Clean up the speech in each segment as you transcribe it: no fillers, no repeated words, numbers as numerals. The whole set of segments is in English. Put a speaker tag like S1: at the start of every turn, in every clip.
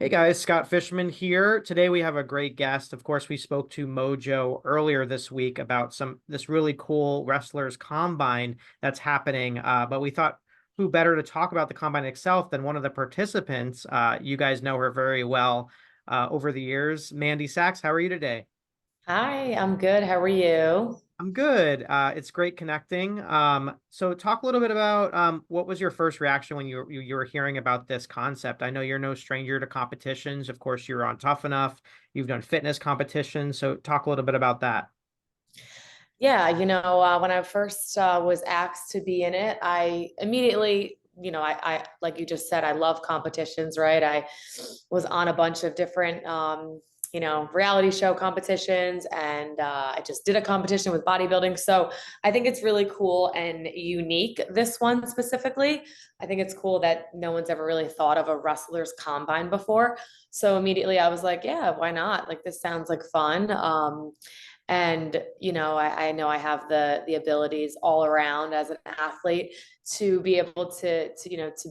S1: Hey guys, Scott Fishman here. Today we have a great guest. Of course, we spoke to Mojo earlier this week about this really cool wrestlers combine that's happening. But we thought who better to talk about the combine itself than one of the participants. You guys know her very well over the years. Mandy Sacs, how are you today?
S2: Hi, I'm good. How are you?
S1: I'm good. It's great connecting. So talk a little bit about what was your first reaction when you were hearing about this concept? I know you're no stranger to competitions. Of course, you're on Tough Enough. You've done fitness competitions. So talk a little bit about that.
S2: Yeah, when I first was asked to be in it, I immediately, like you just said, I love competitions, right? I was on a bunch of different, reality show competitions, and I just did a competition with bodybuilding. So I think it's really cool and unique, this one specifically. I think it's cool that no one's ever really thought of a wrestler's combine before. So immediately I was like, yeah, why not? Like, this sounds like fun. And I know I have the abilities all around as an athlete to be able to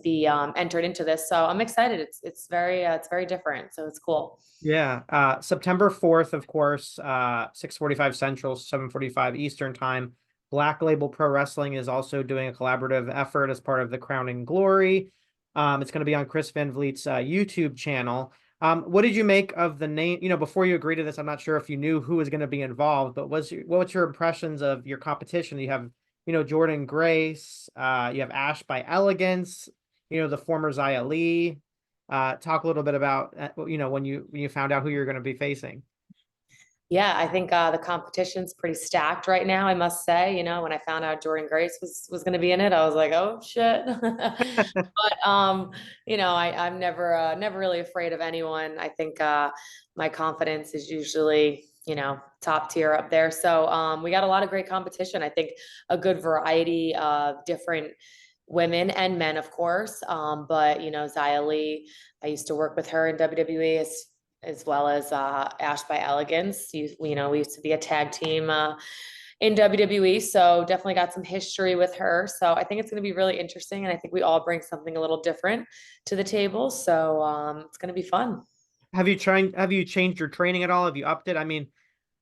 S2: be entered into this. So I'm excited. It's very different. So it's cool.
S1: Yeah. September 4th, of course, 6:45 Central, 7:45 Eastern time. Black Label Pro Wrestling is also doing a collaborative effort as part of the Crowning Glory. It's going to be on Chris Van Vliet's YouTube channel. What did you make of the name? Before you agreed to this, I'm not sure if you knew who was going to be involved, but what's your impressions of your competition? You have, Jordan Grace, you have Ash by Elegance, the former Zia Lee. Talk a little bit about when you found out who you're going to be facing.
S2: Yeah, I think the competition's pretty stacked right now, I must say. When I found out Jordan Grace was going to be in it, I was like, oh shit. But I'm never really afraid of anyone. I think my confidence is usually, top tier up there. So we got a lot of great competition. I think a good variety of different women and men, of course. But Xia Li, I used to work with her in WWE as well as Ash by Elegance. We used to be a tag team in WWE, so definitely got some history with her. So I think it's going to be really interesting, and I think we all bring something a little different to the table. So it's going to be fun.
S1: Have you changed your training at all? Have you upped it? I mean,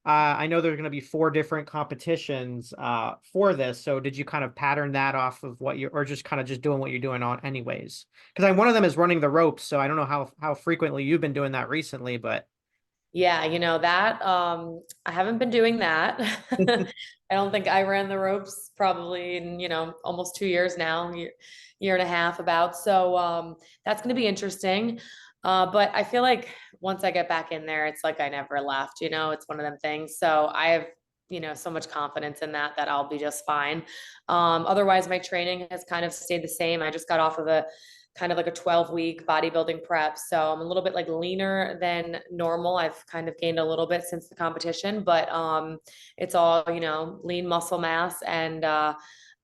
S1: I know there's going to be four different competitions for this. So did you kind of pattern that off of or just kind of just doing what you're doing on anyways? Because one of them is running the ropes. So I don't know how frequently you've been doing that recently, but
S2: Yeah, that I haven't been doing that. I don't think I ran the ropes probably in, almost 2 years now, year and a half about. So that's going to be interesting. But I feel like once I get back in there, it's like I never left, it's one of them things. So I have, so much confidence in that I'll be just fine. Otherwise, my training has kind of stayed the same. I just got off of a kind of like a 12-week bodybuilding prep. So I'm a little bit like leaner than normal. I've kind of gained a little bit since the competition, but it's all, lean muscle mass, and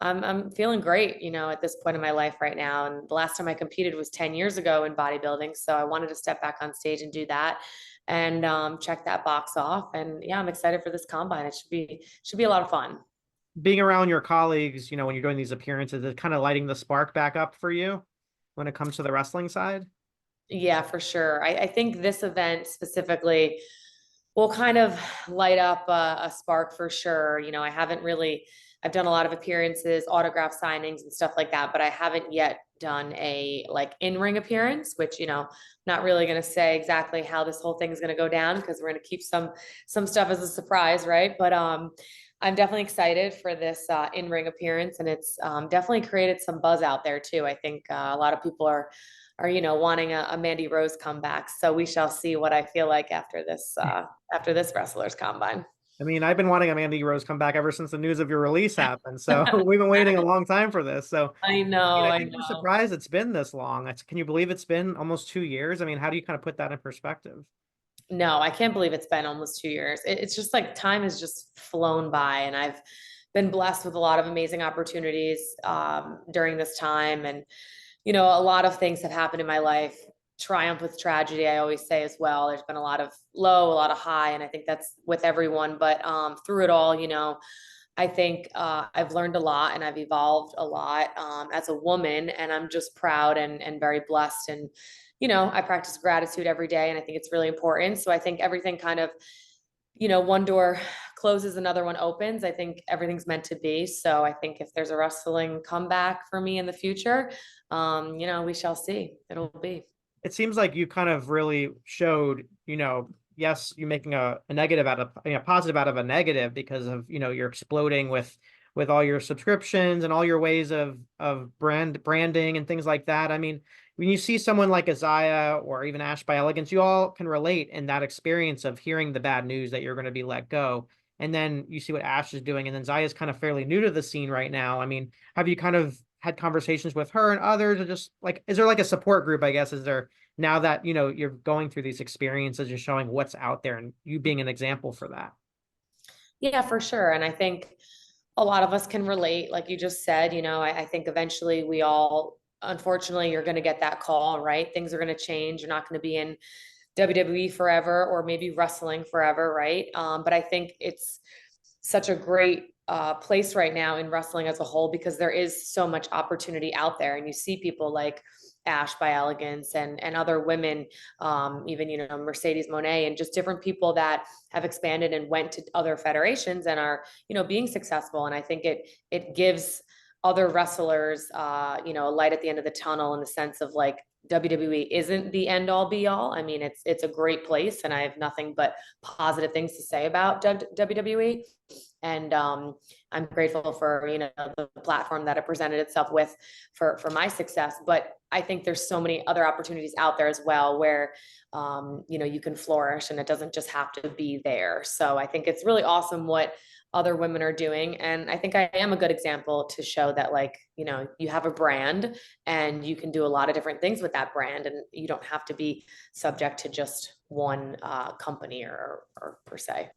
S2: I'm feeling great, at this point in my life right now. And the last time I competed was 10 years ago in bodybuilding. So I wanted to step back on stage and do that and check that box off. And yeah, I'm excited for this combine. It should be a lot of fun.
S1: being around your colleagues, when you're doing these appearances, is kind of lighting the spark back up for you when it comes to the wrestling side?
S2: Yeah, for sure. I think this event specifically will kind of light up a spark for sure. I've done a lot of appearances, autograph signings and stuff like that, but I haven't yet done a like in-ring appearance, which, not really going to say exactly how this whole thing is going to go down because we're going to keep some stuff as a surprise, right? But I'm definitely excited for this in-ring appearance, and it's definitely created some buzz out there too. I think a lot of people are wanting a Mandy Rose comeback. So we shall see what I feel like after this wrestlers combine.
S1: I mean, I've been wanting a Mandy Rose comeback ever since the news of your release happened. So we've been waiting a long time for this. So,
S2: I know,
S1: I
S2: I
S1: think we're
S2: know.
S1: surprised it's been this long. Can you believe it's been almost 2 years? I mean, how do you kind of put that in perspective?
S2: No, I can't believe it's been almost 2 years. It's just like time has just flown by, and I've been blessed with a lot of amazing opportunities during this time. And, a lot of things have happened in my life. Triumph with tragedy, I always say as well. There's been a lot of low, a lot of high, and I think that's with everyone. But through it all, I think I've learned a lot and I've evolved a lot as a woman, and I'm just proud and very blessed. And I practice gratitude every day, and I think it's really important. So I think everything kind of, one door closes, another one opens. I think everything's meant to be. So I think if there's a wrestling comeback for me in the future, we shall see. It'll be.
S1: It seems like you kind of really showed, yes, you're making a negative out of, positive out of a negative because of, you're exploding with all your subscriptions and all your ways of branding and things like that. I mean, when you see someone like Isaiah or even Ash by Elegance, you all can relate in that experience of hearing the bad news that you're going to be let go. And then you see what Ash is doing, and then Zaya's kind of fairly new to the scene right now. I mean, have you kind of had conversations with her and others, or just like, is there like a support group, I guess, is there now that, you're going through these experiences, you're showing what's out there and you being an example for that?
S2: Yeah, for sure. And I think a lot of us can relate, like you just said. I think eventually we all, unfortunately, you're going to get that call, right? Things are going to change. You're not going to be in WWE forever, or maybe wrestling forever, right? But I think it's such a great place right now in wrestling as a whole, because there is so much opportunity out there, and you see people like Ash by Elegance and other women, even Mercedes Monet, and just different people that have expanded and went to other federations and are being successful. And I think it gives other wrestlers a light at the end of the tunnel, in the sense of like, WWE isn't the end all be all. I mean, it's a great place, and I have nothing but positive things to say about WWE. And I'm grateful for the platform that it presented itself with for my success. But I think there's so many other opportunities out there as well, where you can flourish, and it doesn't just have to be there. So I think it's really awesome what other women are doing, and I think I am a good example to show that, like, you have a brand, and you can do a lot of different things with that brand, and you don't have to be subject to just one company or per se.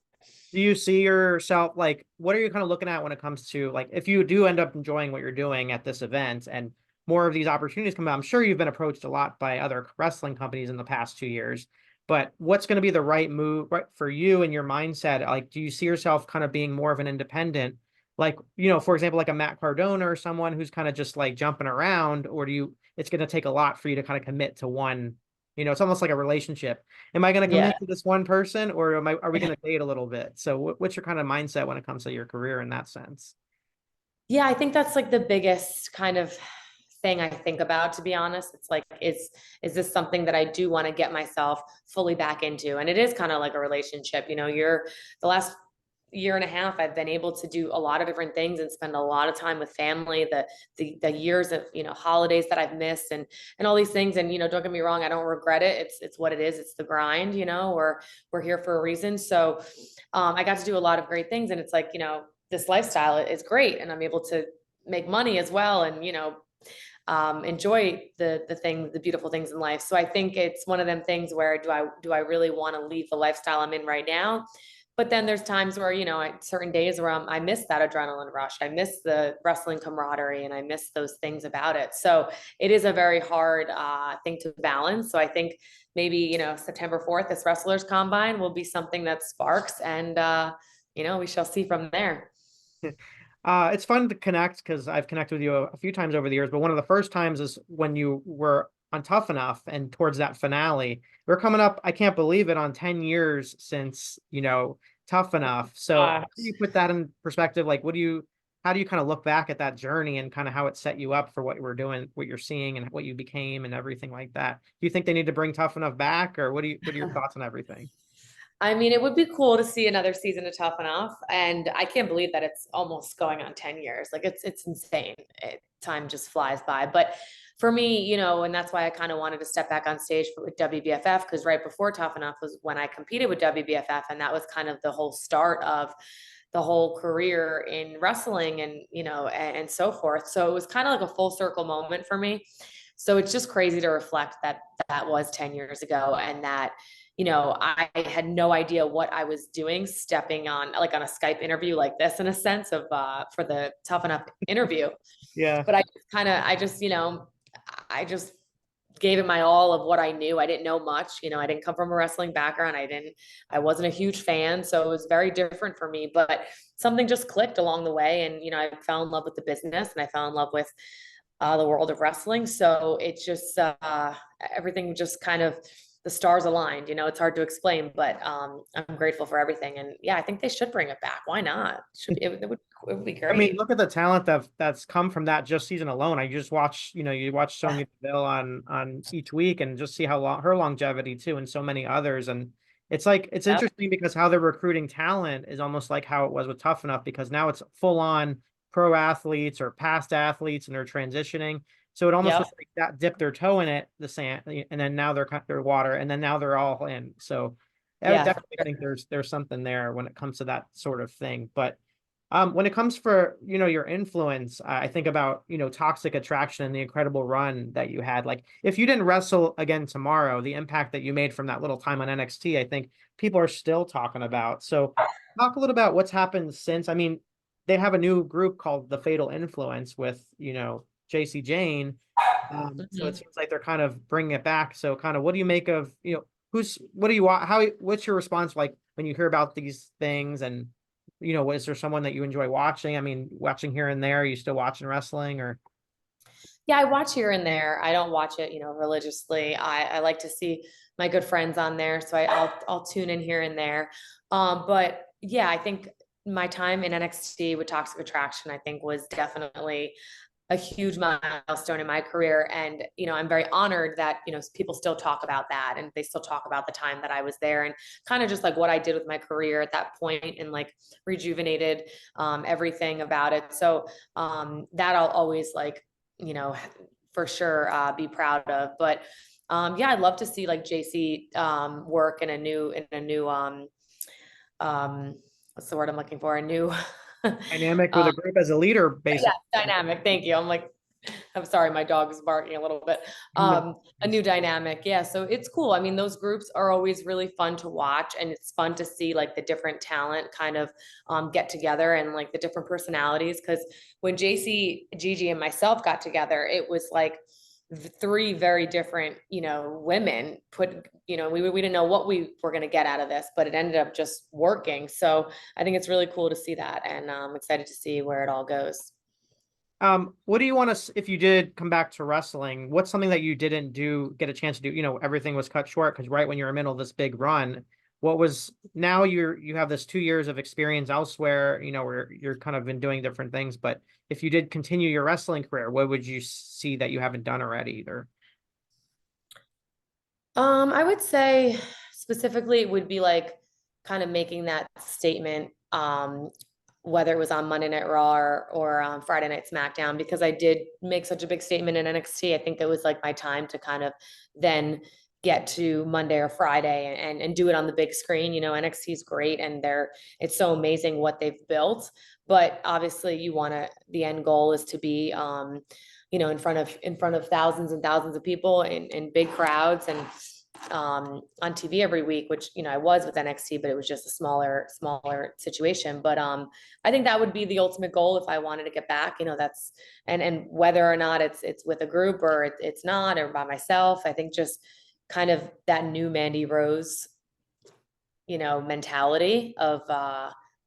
S1: Do you see yourself, like, what are you kind of looking at when it comes to, like, if you do end up enjoying what you're doing at this event and more of these opportunities come out? I'm sure you've been approached a lot by other wrestling companies in the past 2 years, but what's going to be the right move, right, for you and your mindset? Like, do you see yourself kind of being more of an independent, like, for example, like a Matt Cardona or someone who's kind of just like jumping around, or it's going to take a lot for you to kind of commit to one? It's almost like a relationship. Am I going to
S2: Yeah.
S1: commit to this one person, or are we going to date a little bit? So what's your kind of mindset when it comes to your career in that sense?
S2: Yeah, I think that's like the biggest kind of thing I think about, to be honest. It's like, is this something that I do want to get myself fully back into? And it is kind of like a relationship. You're the last year and a half, I've been able to do a lot of different things and spend a lot of time with family, the years of holidays that I've missed, and all these things. And don't get me wrong, I don't regret it. It's what it is. It's the grind. We're here for a reason. So I got to do a lot of great things, and it's like, this lifestyle is great, and I'm able to make money as well, and enjoy the beautiful things in life. So I think it's one of them things where, do I really want to leave the lifestyle I'm in right now? But then there's times where, certain days where I miss that adrenaline rush. I miss the wrestling camaraderie, and I miss those things about it. So it is a very hard thing to balance. So I think maybe, September 4th, this Wrestlers Combine will be something that sparks, and, we shall see from there.
S1: It's fun to connect because I've connected with you a few times over the years, but one of the first times is when you were on Tough Enough and towards that finale. We're coming up, I can't believe it, on 10 years since, Tough Enough. So how do you put that in perspective? Like, how do you kind of look back at that journey and kind of how it set you up for what you were doing, what you're seeing, and what you became and everything like that? Do you think they need to bring Tough Enough back, or what are your thoughts on everything?
S2: I mean, it would be cool to see another season of Tough Enough, and I can't believe that it's almost going on 10 years. Like, it's insane. Time just flies by. But for me, and that's why I kind of wanted to step back on stage with WBFF, because right before Tough Enough was when I competed with WBFF, and that was kind of the whole start of the whole career in wrestling, and and so forth. So it was kind of like a full circle moment for me. So it's just crazy to reflect that that was 10 years ago, and that I had no idea what I was doing, stepping on, like, on a Skype interview like this, in a sense of, for the Tough Enough interview.
S1: Yeah.
S2: But I just gave it my all of what I knew. I didn't know much. I didn't come from a wrestling background. I wasn't a huge fan. So it was very different for me, but something just clicked along the way. And, I fell in love with the business, and I fell in love with the world of wrestling. So it just, everything just kind of, the stars aligned, it's hard to explain, but I'm grateful for everything. And yeah, I think they should bring it back. Why not? Should be, it would be
S1: I mean,
S2: great.
S1: look at the talent that's come from that just season alone. I just watch, you watch
S2: Yeah.
S1: Sonya Deville on each week and just see how long her longevity too, and so many others. And it's like it's
S2: Yep.
S1: interesting because how they're recruiting talent is almost like how it was with Tough Enough, because now it's full on pro athletes or past athletes and they're transitioning. So it almost
S2: Yep.
S1: looks like that dipped their toe in it, the sand, and then now they're water, and then now they're all in. So I would
S2: Yeah. For
S1: definitely think
S2: sure.
S1: there's something there when it comes to that sort of thing. But when it comes for, your influence, I think about, Toxic Attraction and the incredible run that you had. Like, if you didn't wrestle again tomorrow, the impact that you made from that little time on NXT, I think people are still talking about. So talk a little about what's happened since. I mean, they have a new group called The Fatal Influence with, JC Jane. So it
S2: Mhm.
S1: seems like they're kind of bringing it back. So kind of what do you make of, what's your response like when you hear about these things? And is there someone that you enjoy watching? I mean, watching here and there, are you still watching wrestling or?
S2: Yeah, I watch here and there. I don't watch it, religiously. I like to see my good friends on there, so I'll tune in here and there. But yeah, I think my time in NXT with Toxic Attraction, I think, was definitely a huge milestone in my career. And, I'm very honored that, people still talk about that and they still talk about the time that I was there and kind of just like what I did with my career at that point and like rejuvenated everything about it. So that I'll always like, you know, for sure be proud of. But yeah, I'd love to see like JC work in a new what's the word I'm looking for? A new
S1: Dynamic with
S2: um,
S1: a group as a leader,
S2: yeah,
S1: basically.
S2: dynamic. Thank you. I'm sorry, my dog is barking a little bit.
S1: No.
S2: A new dynamic. Yeah. So it's cool. I mean, those groups are always really fun to watch and it's fun to see like the different talent kind of get together and like the different personalities. Cause when JC, Gigi and myself got together, it was like three very different, women put, we didn't know what we were going to get out of this, but it ended up just working. So I think it's really cool to see that. And I'm excited to see where it all goes.
S1: What do you want to, if you did come back to wrestling, what's something that you didn't get a chance to do? Everything was cut short because right when you're in the middle of this big run, now you have this 2 years of experience elsewhere, where you're kind of been doing different things. But if you did continue your wrestling career, what would you see that you haven't done already either?
S2: I would say specifically it would be like kind of making that statement, whether it was on Monday Night Raw or Friday Night SmackDown, because I did make such a big statement in NXT. I think it was like my time to kind of then get to Monday or Friday and do it on the big screen. NXT is great and it's so amazing what they've built. But obviously the end goal is to be in front of thousands and thousands of people in big crowds and on TV every week, which I was with NXT, but it was just a smaller situation. But I think that would be the ultimate goal if I wanted to get back. That's and whether or not it's with a group or it's not or by myself. I think just kind of that new Mandy Rose, mentality of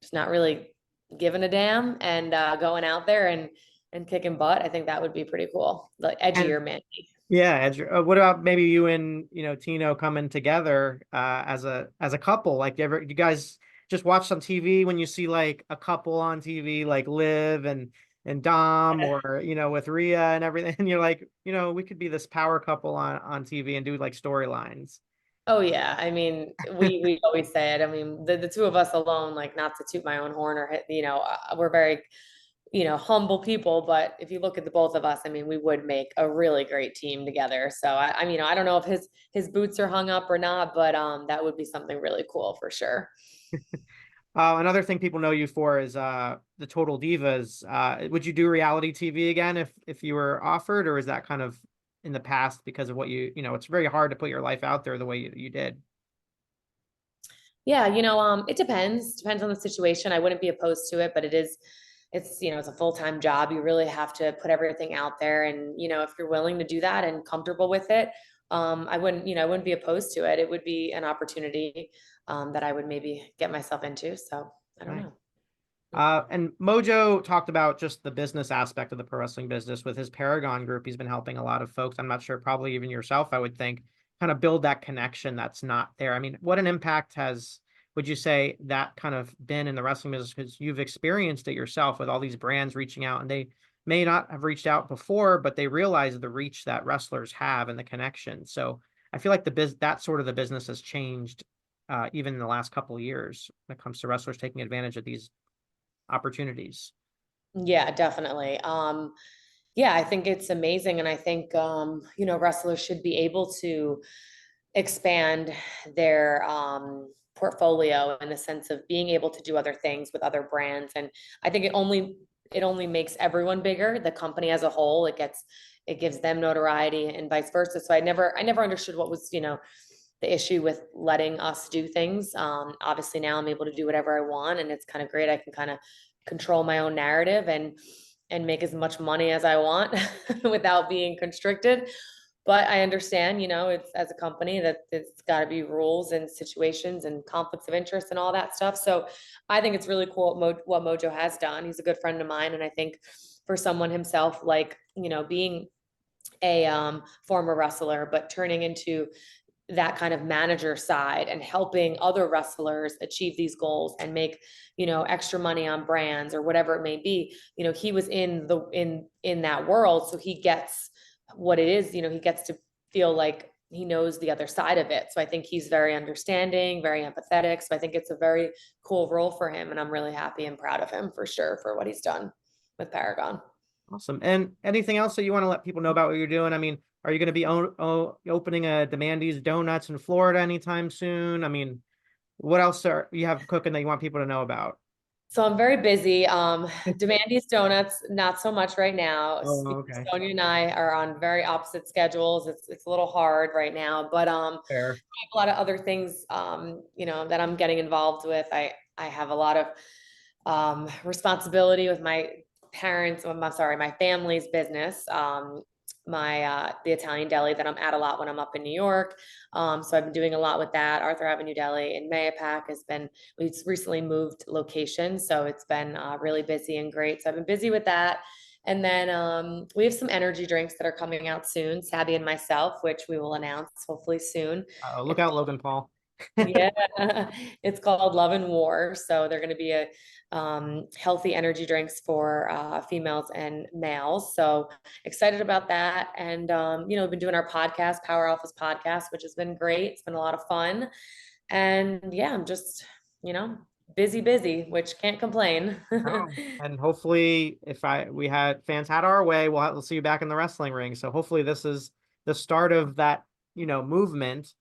S2: just not really giving a damn and going out there and kicking butt. I think that would be pretty cool. Like
S1: And
S2: edgier Mandy.
S1: yeah, what about maybe you and Tino coming together as a couple? Like, you guys just watch some TV when you see like a couple on TV, like Liv and Dom, or with Rhea and everything, and you're like, we could be this power couple on TV and do like storylines.
S2: Oh yeah, I mean, we always say it. I mean, the two of us alone, like not to toot my own horn or hit, we're very, humble people. But if you look at the both of us, I mean, we would make a really great team together. So I mean, I don't know if his boots are hung up or not, but that would be something really cool for sure.
S1: Another thing people know you for is the Total Divas. Would you do reality TV again if you were offered, or is that kind of in the past because of what it's very hard to put your life out there the way you did?
S2: Yeah, it depends on the situation. I wouldn't be opposed to it, but it's a full-time job. You really have to put everything out there. And, if you're willing to do that and comfortable with it, I wouldn't be opposed to it. It would be an opportunity, that I would maybe get myself into. So I don't
S1: Nice.
S2: know.
S1: And Mojo talked about just the business aspect of the pro wrestling business with his Paragon group. He's been helping a lot of folks. I'm not sure, probably even yourself, I would think, kind of build that connection that's not there. I mean, what an impact would you say that kind of been in the wrestling business? Because you've experienced it yourself with all these brands reaching out, and they may not have reached out before, but they realize the reach that wrestlers have and the connection. So I feel like that sort of the business has changed even in the last couple of years when it comes to wrestlers taking advantage of these opportunities.
S2: Yeah, definitely. Yeah, I think it's amazing. And I think, wrestlers should be able to expand their portfolio in the sense of being able to do other things with other brands. And I think it only makes everyone bigger, the company as a whole. It gives them notoriety and vice versa. So I never understood what was, the issue with letting us do things. Obviously now I'm able to do whatever I want, and it's kind of great. I can kind of control my own narrative and make as much money as I want without being constricted. But I understand, it's as a company that it's got to be rules and situations and conflicts of interest and all that stuff. So I think it's really cool what Mojo has done. He's a good friend of mine, and I think for someone himself, like being a former wrestler, but turning into that kind of manager side and helping other wrestlers achieve these goals and make extra money on brands or whatever it may be. He was in that world, so he gets what it is. He gets to feel like he knows the other side of it. So I think he's very understanding, very empathetic. So I think it's a very cool role for him, and I'm really happy and proud of him for sure for what he's done with Paragon.
S1: Awesome. And anything else that you want to let people know about what you're doing? I mean, are you going to be opening the Mandy's Donuts in Florida anytime soon? I mean, what else are you have cooking that you want people to know about?
S2: So I'm very busy. Mandy's Donuts, not so much right now.
S1: Oh, okay.
S2: Sonia and I are on very opposite schedules. It's a little hard right now, but I
S1: Fair.
S2: have a lot of other things that I'm getting involved with. I have a lot of responsibility with my parents. I'm sorry, my family's business. The Italian deli that I'm at a lot when I'm up in New York. So I've been doing a lot with that. Arthur Avenue Deli in Mayapack we've recently moved location, so it's been really busy and great. So I've been busy with that. And then we have some energy drinks that are coming out soon, Sabby and myself, which we will announce hopefully soon.
S1: Look out, Logan Paul.
S2: Yeah, it's called Love and War. So they're going to be a healthy energy drinks for females and males. So excited about that. And we've been doing our podcast, Power Alpha's podcast, which has been great. It's been a lot of fun. And yeah, I'm just, busy, which can't complain.
S1: Oh, and hopefully, if we had fans had our way, we'll see you back in the wrestling ring. So hopefully, this is the start of that, movement.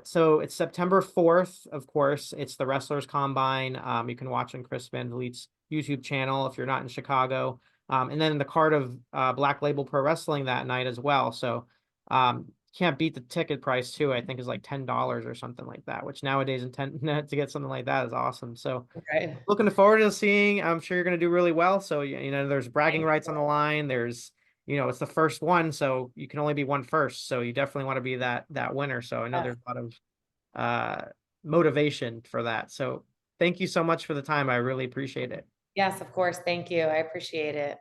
S1: So it's September 4th, of course. It's the Wrestlers Combine. You can watch on Chris Van Vliet's YouTube channel if you're not in Chicago. And then the card of Black Label Pro Wrestling that night as well. So can't beat the ticket price too. I think is like $10 or something like that, which nowadays to get something like that is awesome. So
S2: Right.
S1: looking forward to seeing. I'm sure you're going to do really well. So there's bragging rights on the line. There's it's the first one, so you can only be one first. So you definitely want to be that winner. So I know
S2: Yes.
S1: there's a lot of motivation for that. So thank you so much for the time. I really appreciate it.
S2: Yes, of course. Thank you. I appreciate it.